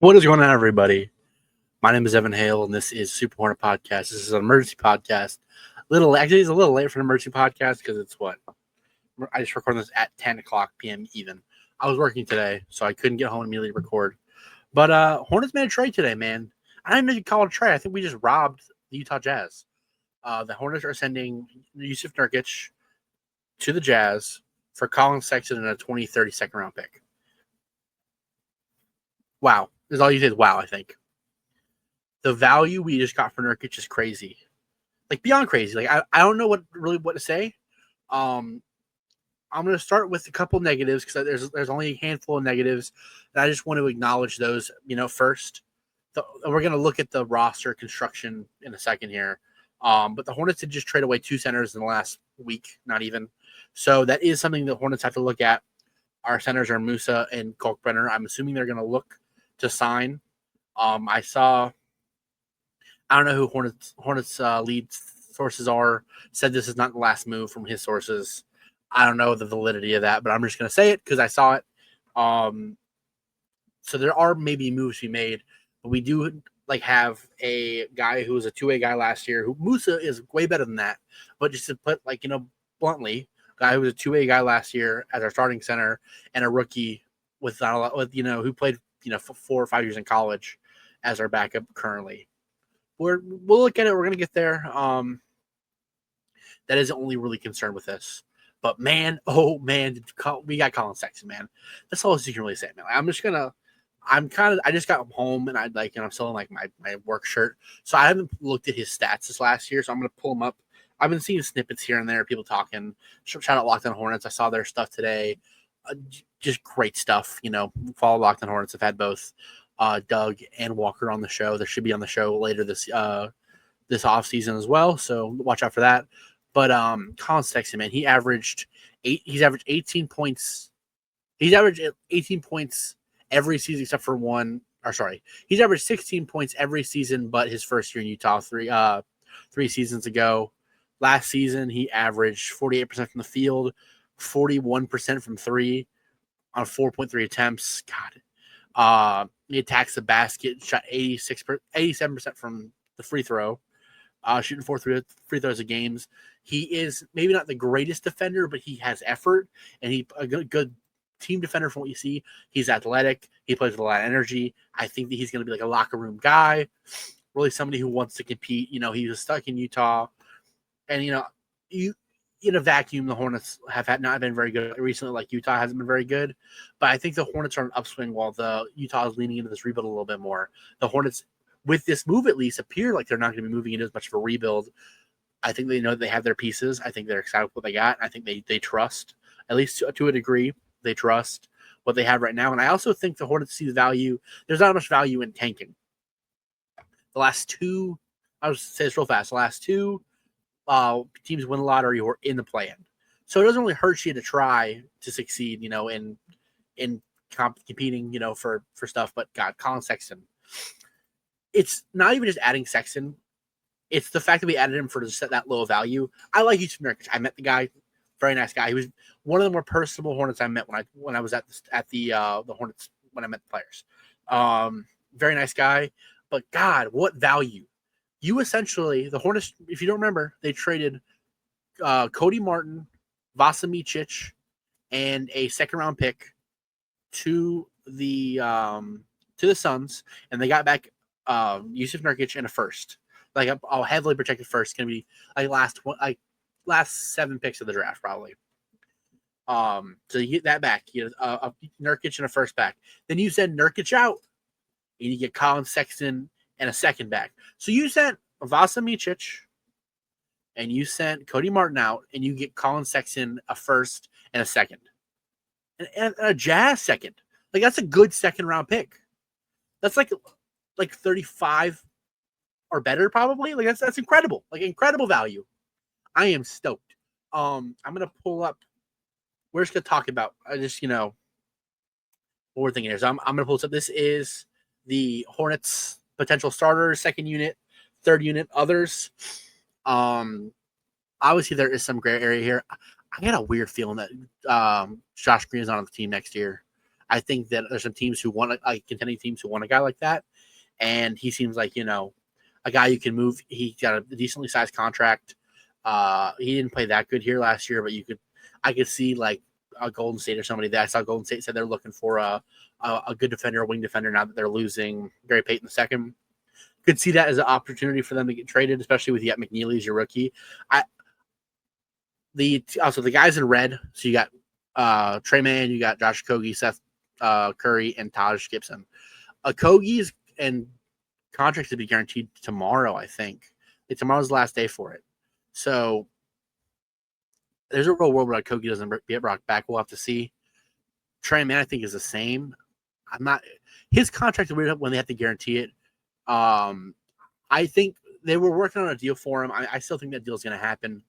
What is going on, everybody? My name is Evan Hale, and this is Super Hornet Podcast. This is an emergency podcast. It's a little late for an emergency podcast because I just recorded this at 10 o'clock p.m. even. I was working today, so I couldn't get home and immediately record. But Hornets made a trade today, man. I don't even know if you call it a trade. I think we just robbed the Utah Jazz. The Hornets are sending Jusuf Nurkic to the Jazz for Collins Sexton and a 2030 second round pick. Wow. That's all you say is wow, I think. The value we just got for Nurkic is crazy. Like, beyond crazy. Like, I don't know what to say. I'm going to start with a couple negatives because there's only a handful of negatives, and I just want to acknowledge those, first. We're going to look at the roster construction in a second here. But the Hornets did just trade away two centers in the last week, not even. So that is something the Hornets have to look at. Our centers are Musa and Kalkbrenner. I'm assuming they're going to look to sign. I don't know who Hornets lead sources are. Said this is not the last move from his sources. I don't know the validity of that, but I'm just going to say it because I saw it. So there are maybe moves to be made, but we do have a guy who was a two-way guy last year. Who Musa is way better than that, but just to put bluntly, guy who was a two-way guy last year as our starting center and a rookie with not a lot who played 4 or 5 years in college as our backup currently. We'll look at it. We're going to get there. That isn't only really concerned with this. But, man, we got Collins Sexton, man. That's all you can really say, man. I just got home, and I'm still in, my work shirt. So I haven't looked at his stats this last year, so I'm going to pull them up. I've been seeing snippets here and there, people talking. Shout out Locked On Hornets. I saw their stuff today. Just great stuff. Follow Locked On Hornets. I've had both Doug and Walker on the show. They should be on the show later this off season as well. So watch out for that. But Collins Sexton, man, he's averaged 18 points. He's averaged 18 points every season except for one. Or sorry, he's averaged 16 points every season, but his first year in Utah three seasons ago. Last season, he averaged 48% from the field, 41% from three on 4.3 attempts. God. He attacks the basket, shot 87% from the free throw, shooting 4 free throws a game. He is maybe not the greatest defender, but he has effort, and he's a good team defender from what you see. He's athletic. He plays with a lot of energy. I think that he's going to be like a locker room guy, really somebody who wants to compete. He was stuck in Utah, and you in a vacuum, the Hornets have not been very good recently. Like Utah hasn't been very good, but I think the Hornets are an upswing while the Utah is leaning into this rebuild a little bit more. The Hornets, with this move at least, appear like they're not going to be moving into as much of a rebuild. I think they know they have their pieces. I think they're excited with what they got. I think they trust, at least to a degree, they trust what they have right now. And I also think the Hornets see the value. There's not much value in tanking. The last two, I'll just say this real fast. The last two teams win the lottery or in the play-in. So it doesn't really hurt you to try to succeed, in competing, for stuff. But God, Collins Sexton. It's not even just adding Sexton. It's the fact that we added him for just that low value. I like Jusuf Nurkic. I met the guy, very nice guy. He was one of the more personable Hornets I met when I was at the Hornets when I met the players. Very nice guy. But God, what value! You essentially, the Hornets, if you don't remember, they traded Cody Martin, Vasa Micic, and a second-round pick to the Suns, and they got back Jusuf Nurkic and a first, like a heavily protected first, going to be last 7 picks of the draft probably. So you get that back, a Nurkic and a first back. Then you send Nurkic out, and you get Collins Sexton and a second back. So you sent Vasa Micic and you sent Cody Martin out, and you get Collins Sexton a first and a second. And a Jazz second. Like, that's a good second round pick. That's like 35 or better, probably. Like, that's incredible. Like, incredible value. I am stoked. I'm gonna pull up. We're just gonna talk about what we're thinking here. So I'm gonna pull this up. This is the Hornets potential starters, second unit, third unit, others. Obviously there is some gray area here. I got a weird feeling that Josh Green is not on the team next year. I think that there's some teams who want contending teams who want a guy like that, and he seems like a guy you can move. He got a decently sized contract. He didn't play that good here last year, but I could see like a Golden State or somebody that I saw Golden State said they're looking for a good defender, a wing defender. Now that they're losing Gary Payton II, could see that as an opportunity for them to get traded, especially with McNeely as your rookie. Also the guys in red. So you got Trey Mann, you got Josh Okogie, Seth Curry, and Taj Gibson. Okogie's and contracts to be guaranteed tomorrow, I think. Tomorrow's the last day for it. So there's a real world where Okogie doesn't get brought back. We'll have to see. Trey Mann, I think, is the same. His contract is weird when they have to guarantee it. I think they were working on a deal for him. I still think that deal is going to happen.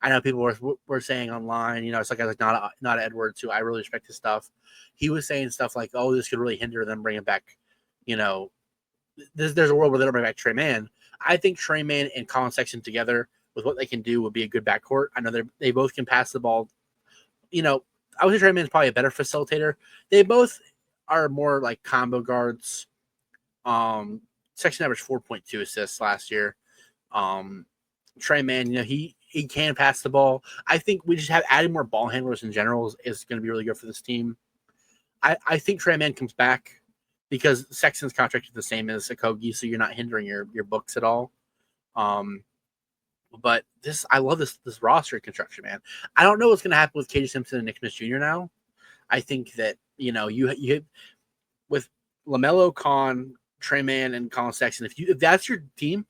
I know people were saying online, it's like not Edwards, who I really respect his stuff. He was saying stuff like, "Oh, this could really hinder them bringing back." There's a world where they don't bring back Trey Mann. I think Trey Mann and Collins Sexton together with what they can do would be a good backcourt. I know they both can pass the ball. I would say Trey Mann is probably a better facilitator. They both are more like combo guards. Sexton averaged 4.2 assists last year. Trey Mann, he can pass the ball. I think we just have adding more ball handlers in general is going to be really good for this team. I think Trey Mann comes back because Sexton's contract is the same as Okogie, so you're not hindering your books at all. But I love this roster construction, man. I don't know what's going to happen with KJ Simpson and Nick Smith Jr. now. I think that you with LaMelo, Con, Trey Mann, and Collin Sexton. If that's your team,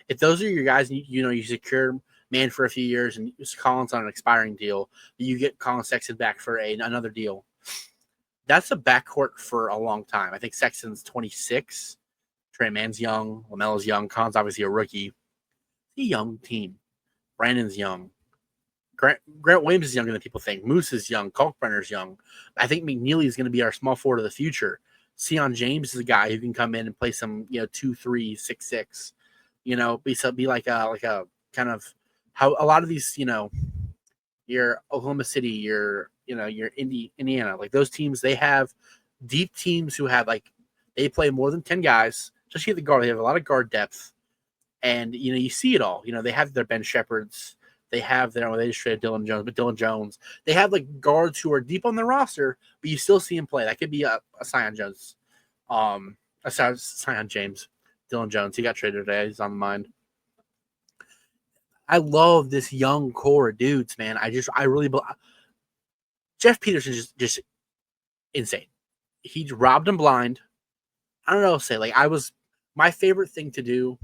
if those are your guys, and you secure Mann for a few years and Collins on an expiring deal, you get Collin Sexton back for another deal. That's a backcourt for a long time. I think Sexton's 26. Trey Mann's young. LaMelo's young. Con's obviously a rookie. It's a young team. Brandon's young. Grant Williams is younger than people think. Moose is young. Kalkbrenner's young. I think McNeely is going to be our small forward of the future. Sion James is a guy who can come in and play some 2-3, 6-6. Be like a kind of how a lot of these your Oklahoma City, your Indiana, like those teams, they have deep teams who have they play more than 10 guys, especially at the guard. They have a lot of guard depth, and you see it all. They have their Ben Shepherds, they have they just traded Dylan Jones, but Dylan Jones, they have guards who are deep on their roster, but you still see him play. That could be a Sion Jones, Sion James, Dylan Jones. He got traded today. He's on the mind. I love this young core of dudes, man. I really Jeff Peterson is just insane. He robbed him blind. I don't know what to say. My favorite thing to do.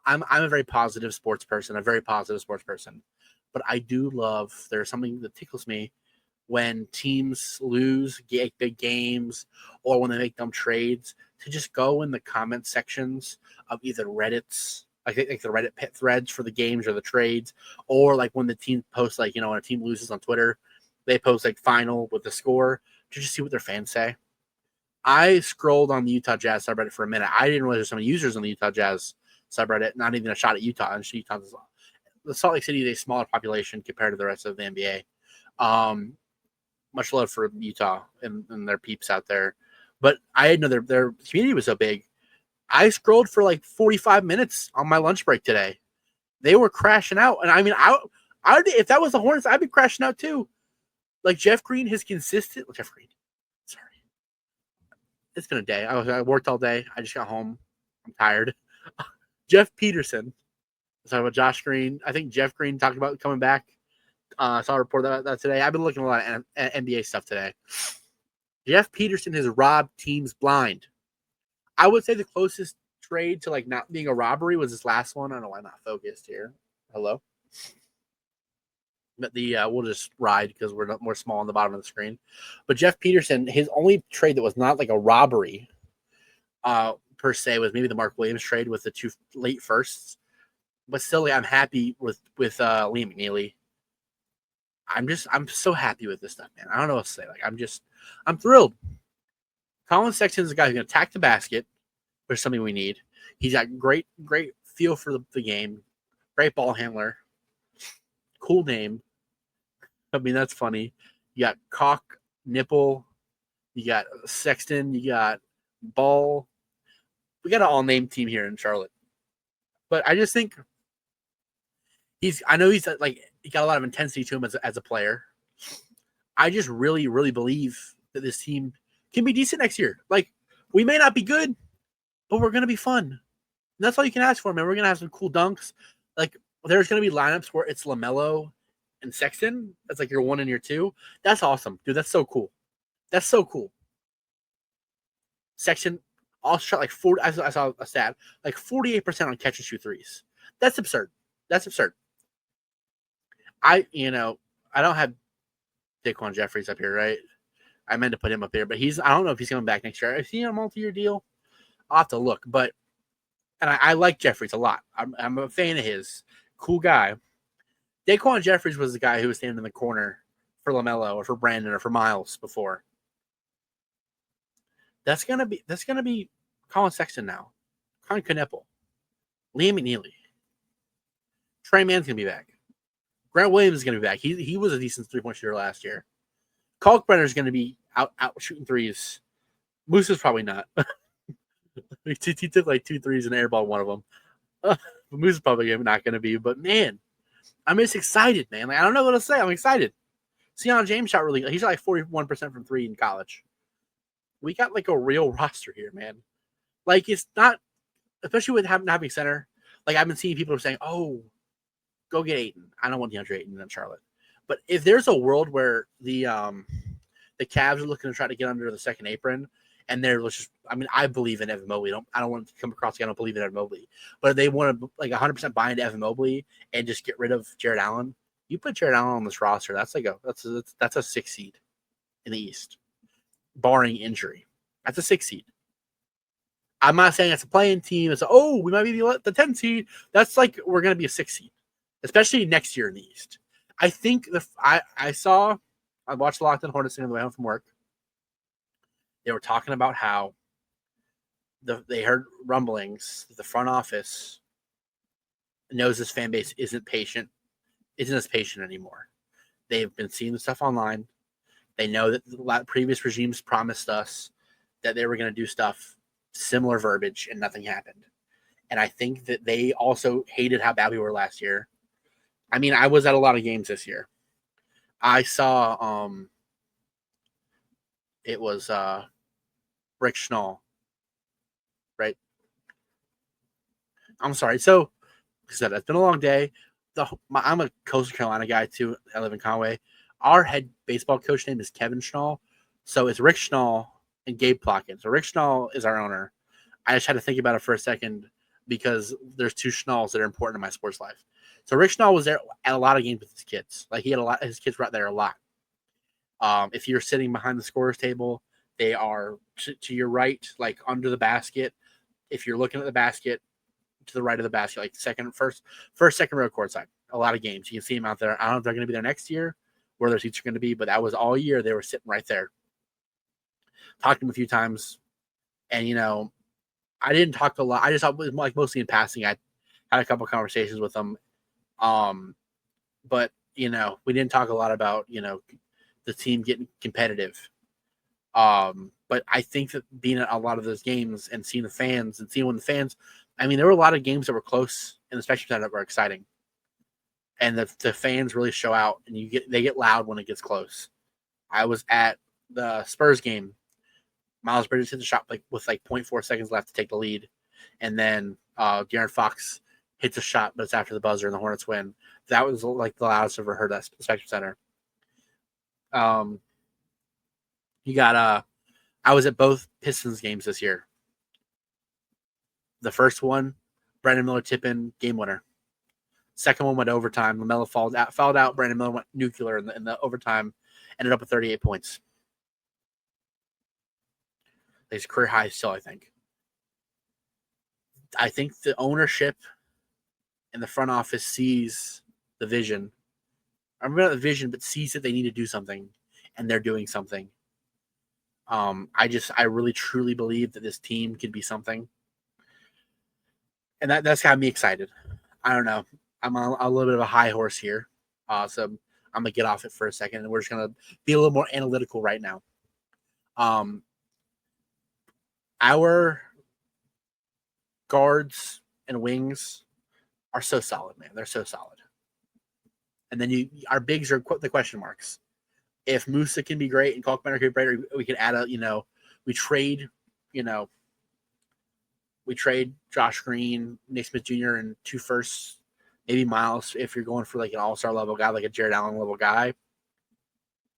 I'm a very positive sports person, but I do love, there's something that tickles me when teams lose big games or when they make dumb trades, to just go in the comment sections of either Reddit's, like the Reddit pit threads for the games or the trades, or when the team posts, when a team loses on Twitter, they post final with the score to just see what their fans say. I scrolled on the Utah Jazz subreddit for a minute. I didn't realize there's so many users on the Utah Jazz subreddit, not even a shot at Utah. And the Salt Lake City is a smaller population compared to the rest of the NBA. Much love for Utah and their peeps out there. But I didn't know their community was so big. I scrolled for 45 minutes on my lunch break today. They were crashing out. And I mean, I if that was the Hornets, I'd be crashing out too. Jeff Green, sorry. It's been a day. I worked all day. I just got home. I'm tired. Jeff Peterson. Talking about Josh Green. I think Jeff Green talked about coming back. I saw a report about that today. I've been looking at a lot of NBA stuff today. Jeff Peterson has robbed teams blind. I would say the closest trade to not being a robbery was this last one. I don't know why I'm not focused here. Hello? But we'll just ride because we're more small on the bottom of the screen. But Jeff Peterson, his only trade that was not a robbery per se was maybe the Mark Williams trade with the 2 late firsts. But still, I'm happy with Liam McNeely. I'm so happy with this stuff, man. I don't know what to say. I'm thrilled. Collins Sexton is a guy who's going to attack the basket, which is something we need. He's got great feel for the game, great ball handler, cool name. I mean, that's funny. You got cock, nipple, You got Sexton. You got Ball. We got an all-name team here in Charlotte. But I just think I know he's like, he got a lot of intensity to him as a player. I just really, really believe that this team can be decent next year. Like, we may not be good, but we're going to be fun. And that's all you can ask for, man. We're going to have some cool dunks. Like, there's going to be lineups where it's LaMelo and Sexton. That's like your 1 and your 2. That's awesome. Dude, that's so cool. That's so cool. Sexton also shot like 40. I saw a stat, like 48% on catch and shoot threes. That's absurd. That's absurd. I don't have Daquan Jeffries up here, right? I meant to put him up there, but I don't know if he's coming back next year. Is he on a multi-year deal? I'll have to look, but I like Jeffries a lot. I'm a fan of his. Cool guy. Daquan Jeffries was the guy who was standing in the corner for LaMelo or for Brandon or for Miles before. That's gonna be Collins Sexton now. Colin Kneppel. Liam McNeely. Trey Mann's gonna be back. Grant Williams is gonna be back. He was a decent 3-point shooter last year. Kalkbrenner's gonna be out shooting threes. Moose is probably not. he took like 2 threes and airballed one of them. Moose is probably not gonna be. But man, I'm just excited, man. Like, I don't know what to say. I'm excited. Sion James shot really good. He shot like 41% from 3 in college. We got like a real roster here, man. Like, it's not, especially with having center. Like, I've been seeing people saying, "Oh, go get Ayton." I don't want DeAndre Ayton in Charlotte. But if there's a world where the Cavs are looking to try to get under the second apron, and they're just, I believe in Evan Mobley. I don't want to come across like I don't believe in Evan Mobley. But if they want to like 100% buy into Evan Mobley and just get rid of Jared Allen, you put Jared Allen on this roster, that's a 6 seed in the East, barring injury. That's a 6 seed. I'm not saying it's a playing team. It's we might be the 10 seed. That's like we're going to be a 6 seed, especially next year in the East. I think I watched Locked On Hornets on the way home from work. They were talking about how they heard rumblings that the front office knows this fan base isn't as patient anymore. They've been seeing the stuff online. They know that the previous regimes promised us that they were going to do stuff, similar verbiage, and nothing happened. And I think that they also hated how bad we were last year. I was at a lot of games this year. I saw it was Rick Schnall, right? I'm sorry. So, like I said, it's been a long day. I'm a Coastal Carolina guy too. I live in Conway. Our head baseball coach name is Kevin Schnall. So it's Rick Schnall and Gabe Plotkin. So Rick Schnall is our owner. I just had to think about it for a second because there's 2 Schnalls that are important in my sports life. So Rick Schnall was there at a lot of games with his kids. Like, his kids were out there a lot. If you're sitting behind the scorer's table, they are to your right, like under the basket. If you're looking at the basket, to the right of the basket, like second row courtside. A lot of games. You can see them out there. I don't know if they're going to be there next year, where their seats are going to be, but that was all year. They were sitting right there. Talked to them a few times, and I didn't talk a lot. I just like mostly in passing. I had a couple conversations with them, but we didn't talk a lot about the team getting competitive. But I think that being at a lot of those games and seeing the fans and seeing when the fans, there were a lot of games that were close in the Spectrum Center that were exciting, and the fans really show out, and they get loud when it gets close. I was at the Spurs game. Miles Bridges hit the shot with 0.4 seconds left to take the lead, and then De'Aaron Fox hits a shot, but it's after the buzzer, and the Hornets win. That was like the loudest I've ever heard at Spectrum Center. You got I was at both Pistons games this year. The first one, Brandon Miller tip-in game winner. Second one went overtime. LaMelo fouled out. Brandon Miller went nuclear in the overtime. Ended up with 38 points. His career high still, I think. I think the ownership and the front office sees the vision. I'm not the vision, but sees that they need to do something, and they're doing something. I really truly believe that this team could be something, and that's got me excited. I don't know. I'm on a little bit of a high horse here, so I'm gonna get off it for a second, and we're just gonna be a little more analytical right now. Um, our guards and wings are so solid, man. They're so solid. And then our bigs are the question marks. If Musa can be great and Kalkbrenner can be great, we could add we trade, you know, we trade Josh Green, Nick Smith Jr., and 2 firsts, maybe Miles if you're going for like an all-star level guy, like a Jared Allen level guy.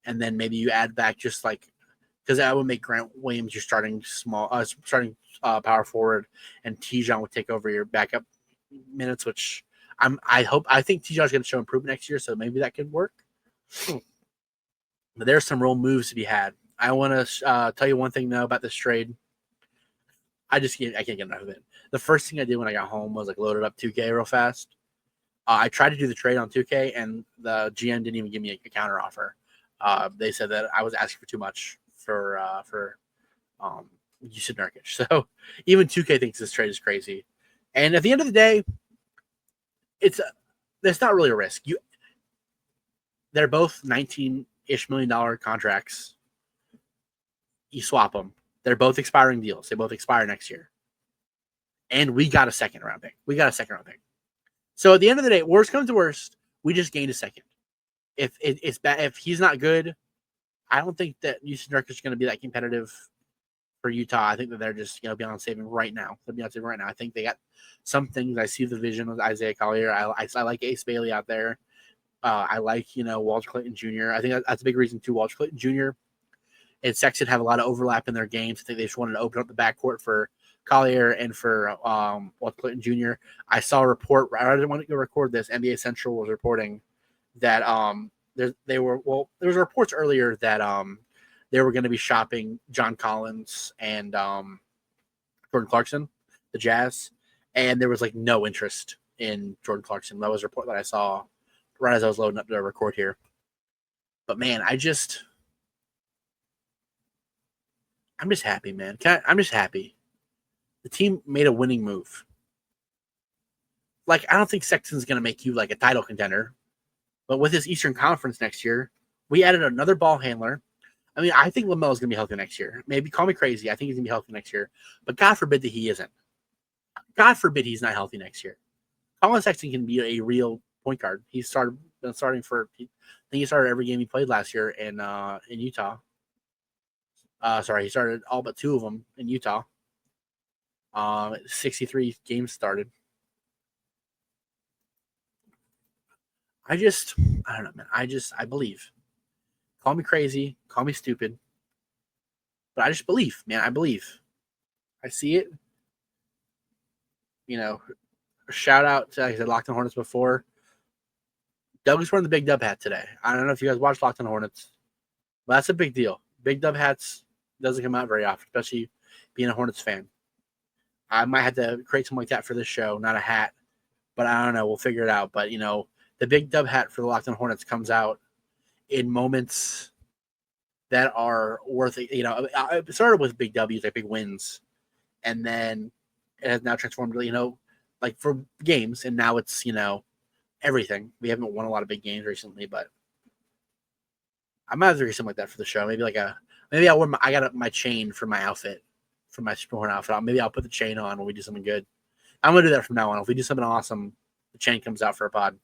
And then maybe you add back just like, because that would make Grant Williams your starting power forward, and Tijon would take over your backup minutes, which I think Tijon's going to show improvement next year, so maybe that could work. But there's some real moves to be had. I want to tell you one thing though about this trade. I can't get enough of it. The first thing I did when I got home was like loaded up 2K real fast. I tried to do the trade on 2K, and the GM didn't even give me a counter offer. They said that I was asking for too much for Yusuf Nurkic. So even 2K thinks this trade is crazy. And at the end of the day, it's not really a risk. They're both $19-ish million contracts. You swap them. They're both expiring deals. They both expire next year. And we got a second round pick. So at the end of the day, worst comes to worst, we just gained a second. If it's bad, if he's not good, I don't think that Yusuf Nurkic is going to be that competitive for Utah. I think that they're just beyond saving right now. I think they got some things. I see the vision with Isaiah Collier. I like Ace Bailey out there. I like Walter Clayton Jr. I think that's a big reason too. Walter Clayton Jr. and Sexton have a lot of overlap in their games. I think they just wanted to open up the backcourt for Collier and for Walter Clayton Jr. I saw a report. I didn't want to record this. NBA Central was reporting that there was reports earlier that they were going to be shopping John Collins and Jordan Clarkson, the Jazz, and there was like no interest in Jordan Clarkson. That was a report that I saw right as I was loading up to record here. But man, I'm just happy, man. I'm just happy. The team made a winning move. Like, I don't think Sexton's going to make you like a title contender, but with this Eastern Conference next year, we added another ball handler. I mean, I think LaMelo's going to be healthy next year. Maybe call me crazy. I think he's going to be healthy next year, but God forbid that he isn't. God forbid he's not healthy next year. Collin Sexton can be a real point guard. Been starting for. I think he started every game he played last year in Utah. He started all but 2 of them in Utah. 63 games started. I don't know, man. I believe. Call me crazy, call me stupid, but I just believe, man. I believe. I see it. Shout out to, like I said, Locked on Hornets before. Doug's wearing the Big Dub hat today. I don't know if you guys watch Locked on Hornets, but that's a big deal. Big Dub hats doesn't come out very often, especially being a Hornets fan. I might have to create something like that for this show, not a hat, but I don't know. We'll figure it out. But, the Big Dub hat for the Locked on Hornets comes out in moments that are worth it. It started with big W's, like big wins, and then it has now transformed to, like for games, and now it's, everything. We haven't won a lot of big games recently, but I might have to do something like that for the show. Maybe I got my chain for my outfit, for my Superhorn outfit. Maybe I'll put the chain on when we do something good. I'm going to do that from now on. If we do something awesome, the chain comes out for a pod.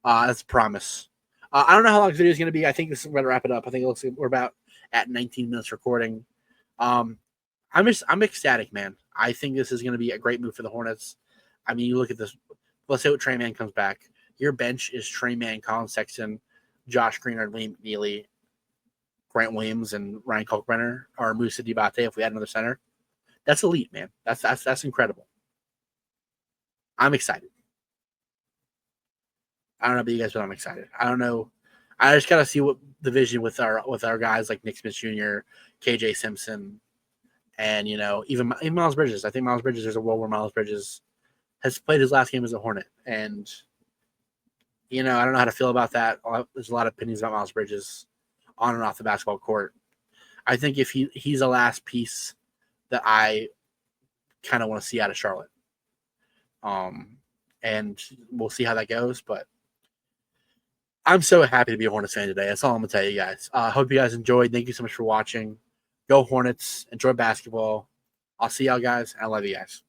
That's a promise. I don't know how long this video is going to be. I think this is going to wrap it up. I think we're about at 19 minutes recording. I'm ecstatic, man. I think this is going to be a great move for the Hornets. I mean, you look at this. Let's say Trey Mann comes back. Your bench is Trey Mann, Collin Sexton, Josh Green, or Liam McNeely, Grant Williams, and Ryan Kalkbrenner, or Musa Diabate if we add another center. That's elite, man. That's incredible. I'm excited. I don't know about you guys, but I'm excited. I don't know. I just gotta see what the vision with our guys like Nick Smith Jr., KJ Simpson, and even Miles Bridges. I think Miles Bridges. There's a world where Miles Bridges has played his last game as a Hornet, and I don't know how to feel about that. There's a lot of opinions about Miles Bridges on and off the basketball court. I think if he's the last piece that I kind of want to see out of Charlotte. And we'll see how that goes, but I'm so happy to be a Hornets fan today. That's all I'm going to tell you guys. Hope you guys enjoyed. Thank you so much for watching. Go Hornets. Enjoy basketball. I'll see y'all guys. I love you guys.